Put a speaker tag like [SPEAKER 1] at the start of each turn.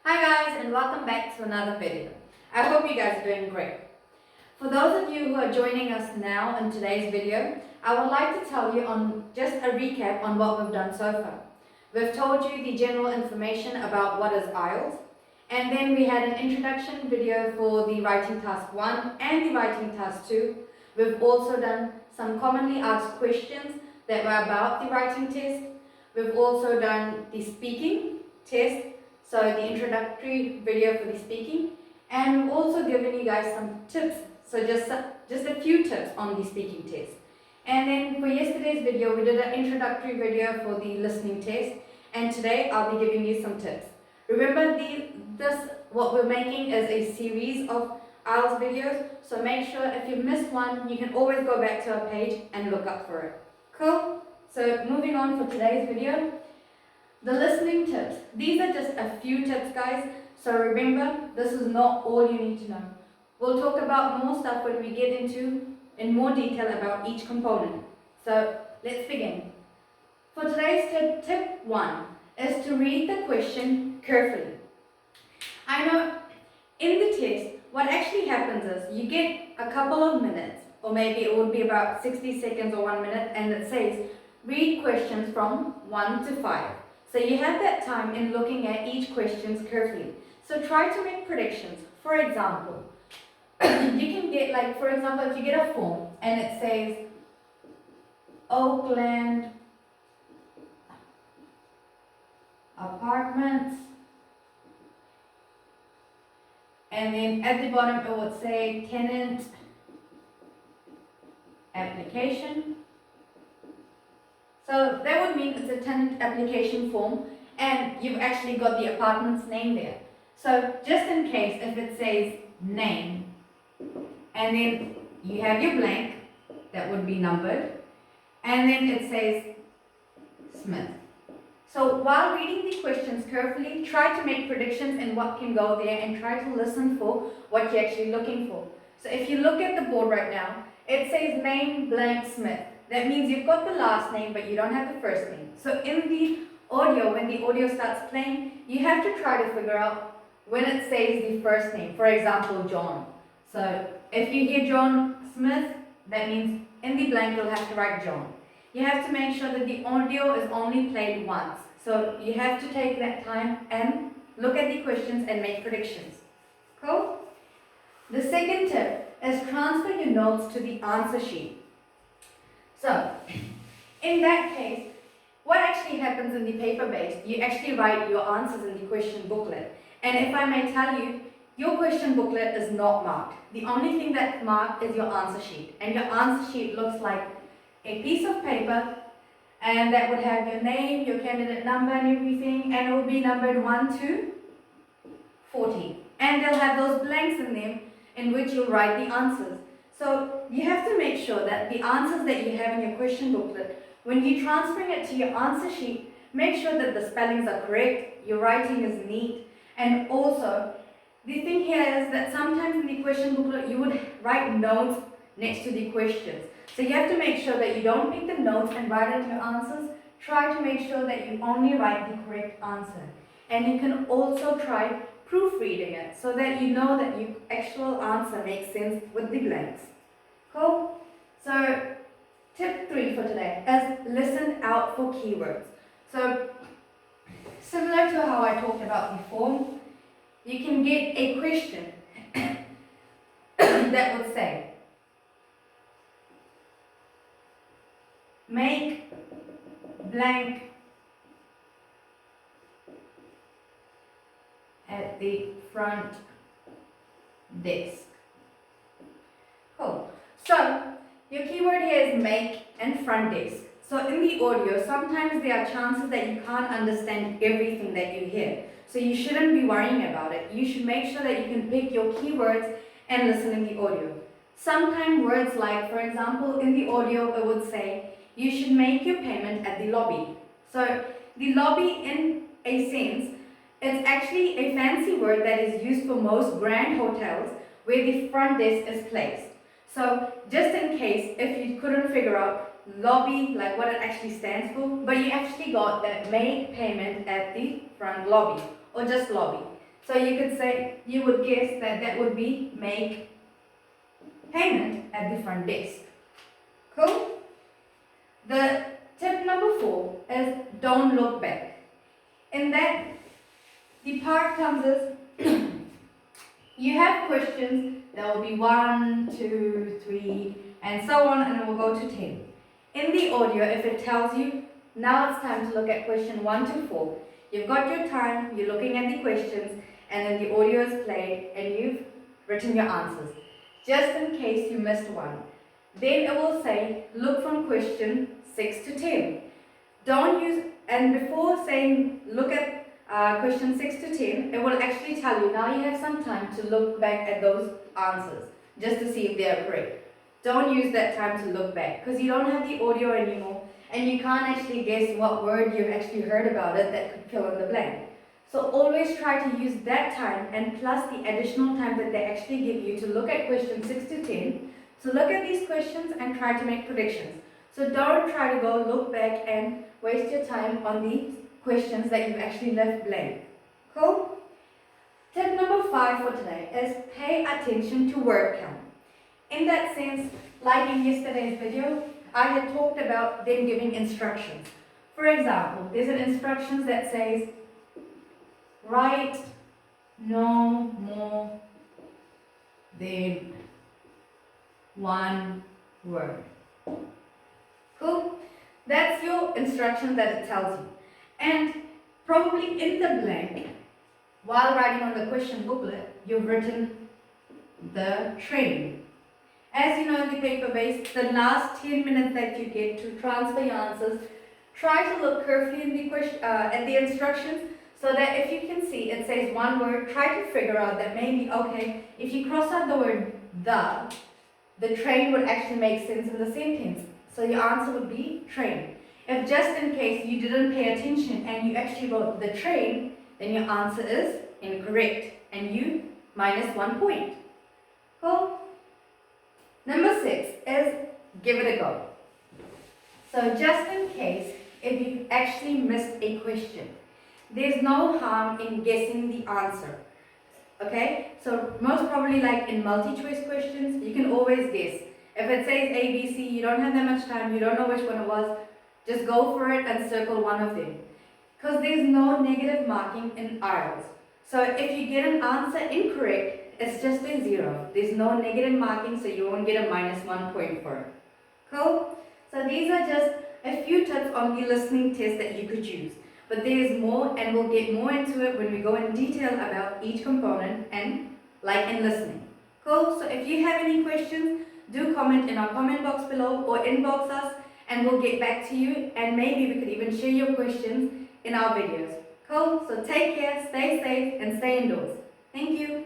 [SPEAKER 1] Hi guys, and welcome back to another video. I hope you guys are doing great. For those of you who are joining us now in today's video, I would like to tell you on just a recap on what we've done so far. We've told you the general information about what is IELTS, and then we had an introduction video for the writing task 1 and the writing task 2. We've also done some commonly asked questions that were about the writing test. We've also done the speaking test, so the introductory video for the speaking, and we've also given you guys some tips, so just a few tips on the speaking test. And then for yesterday's video, we did an introductory video for the listening test, and today I'll be giving you some tips. Remember, what we're making is a series of IELTS videos, so make sure if you missed one, you can always go back to our page and look up for it. Cool? So moving on for today's video, the listening tips. These are just a few tips, guys, so remember, this is not all you need to know. We'll talk about more stuff when we get into in more detail about each component. So let's begin. For today's tip 1 is to read the question carefully. I know in the test, what actually happens is you get a couple of minutes, or maybe it would be about 60 seconds or 1 minute, and it says read questions from 1 to 5. So you have that time in looking at each question carefully. So try to make predictions. For example, you can get, like, for example, if you get a form and it says Oakland Apartments, and then at the bottom it would say tenant application. So that would mean it's a tenant application form and you've actually got the apartment's name there. So just in case, if it says name and then you have your blank, that would be numbered, and then it says Smith. So while reading the questions carefully, try to make predictions in what can go there and try to listen for what you're actually looking for. So if you look at the board right now, it says name blank Smith. That means you've got the last name but you don't have the first name. So in the audio, when the audio starts playing, you have to try to figure out when it says the first name. For example, John. So if you hear John Smith, that means in the blank you'll have to write John. You have to make sure that the audio is only played once. So you have to take that time and look at the questions and make predictions. Cool? The second tip is transfer your notes to the answer sheet. So, in that case, what actually happens in the paper-based, you actually write your answers in the question booklet. And if I may tell you, your question booklet is not marked. The only thing that's marked is your answer sheet. And your answer sheet looks like a piece of paper, and that would have your name, your candidate number and everything, and it will be numbered 1 to 40. And they'll have those blanks in them in which you'll write the answers. So you have to make sure that the answers that you have in your question booklet, when you're transferring it to your answer sheet, make sure that the spellings are correct, your writing is neat, and also the thing here is that sometimes in the question booklet you would write notes next to the questions. So you have to make sure that you don't pick the notes and write out your answers. Try to make sure that you only write the correct answer. And you can also try proofreading it so that you know that your actual answer makes sense with the blanks. Cool? So tip 3 for today is listen out for keywords. So similar to how I talked about before, you can get a question that would say, make blank at the front desk. Cool. So your keyword here is make and front desk. So in the audio, sometimes there are chances that you can't understand everything that you hear. So you shouldn't be worrying about it. You should make sure that you can pick your keywords and listen in the audio. Sometimes words like, for example, in the audio it would say, you should make your payment at the lobby. So the lobby, in a sense, it's actually a fancy word that is used for most grand hotels where the front desk is placed. So just in case if you couldn't figure out lobby, like what it actually stands for, but you actually got that make payment at the front lobby or just lobby. So you could say, you would guess that that would be make payment at the front desk. Cool? The tip number 4 is don't look back. In that, the part comes as you have questions, there will be 1, 2, 3, and so on, and it will go to 10. In the audio, if it tells you, now it's time to look at question 1 to 4, you've got your time, you're looking at the questions, and then the audio is played, and you've written your answers. Just in case you missed one. Then it will say, look from question 6 to 10. Don't use, and before saying, look at question 6 to 10, it will actually tell you, now you have some time to look back at those answers, just to see if they are correct. Don't use that time to look back, because you don't have the audio anymore, and you can't actually guess what word you've actually heard about it that could fill in the blank. So always try to use that time, and plus the additional time that they actually give you to look at question 6 to 10, to look at these questions and try to make predictions. So don't try to go look back and waste your time on these questions that you've actually left blank. Cool? Tip number 5 for today is pay attention to word count. In that sense, like in yesterday's video, I had talked about them giving instructions. For example, there's an instructions that says, write no more than 1 word. Cool? That's your instruction that it tells you. And probably in the blank, while writing on the question booklet, you've written the train. As you know, in the paper base, the last 10 minutes that you get to transfer your answers, try to look carefully in the question, at the instructions, so that if you can see it says 1 word, try to figure out that maybe, okay, if you cross out the word the train would actually make sense in the sentence. So your answer would be train. If just in case you didn't pay attention and you actually wrote the train, then your answer is incorrect and you minus 1 point. Cool? Number 6 is give it a go. So just in case if you actually missed a question, there's no harm in guessing the answer. Okay? So most probably like in multi-choice questions, you can always guess. If it says A, B, C, you don't have that much time, you don't know which one it was, just go for it and circle one of them. Because there's no negative marking in IELTS. So if you get an answer incorrect, it's just a 0. There's no negative marking, so you won't get a minus 1 point for it. Cool? So these are just a few tips on the listening test that you could use. But there is more, and we'll get more into it when we go in detail about each component and like in listening. Cool? So if you have any questions, do comment in our comment box below or inbox us and we'll get back to you, and maybe we could even share your questions in our videos. Cool? So take care, stay safe and stay indoors. Thank you.